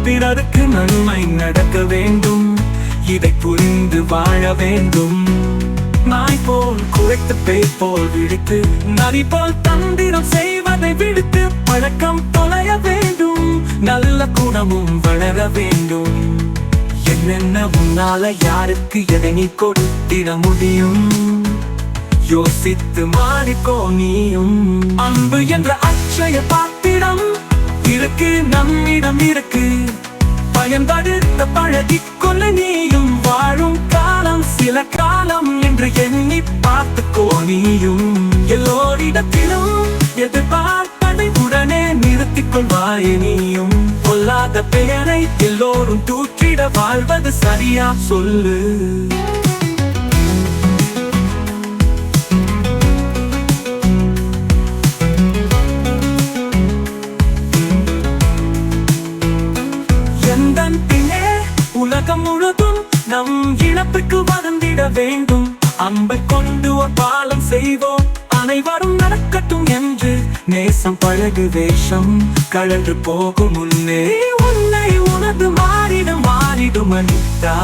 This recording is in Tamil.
பிறருக்கு நன்மை நடக்க வேண்டும், இதை புரிந்து வாழ வேண்டும். நாய் போல் குறைத்து பேய் போல் விழித்து, நரி போல் தந்திரம் செய்வதை விடுத்து, பழக்கம் தொலைய வேண்டும், நல்ல குணமும் வளர வேண்டும். என்னென்ன உன்னால யாருக்கு எதை நீ கொடுத்திட முடியும், யோசித்து மாறிக்கோ நீயும். அன்பு என்ற அட்சய பாத்திரம் இருக்கு, நம்மிடம் இருக்கு, பயன்படுத்த பழகிக்கொள்ள நீயும். வாழும் காலம் சில காலம் என்று எண்ணி பார்த்துக்கோ நீயும். எல்லோரிடத்திலும் எதிர்பார்ப்பதை உடனே நிறுத்திக் கொள்வாயே நீயும். பொல்லாத பெயரை எல்லோரும் தூற்றிட வாழ்வது சரியா சொல்லு. எந்தன் பின்னே உலகம் முழுதும் நம் இழப்புக்கு வளர்ந்திட வேண்டும். அம்பை கொண்டு ஒரு பாலம் செய்வோம், அனைவரும் நடக்கட்டும் என்று. நேசம் பழகு வேஷம் கழன்று போகும் முன்னே, உன்னை உனது மாறிடும் அனிதா.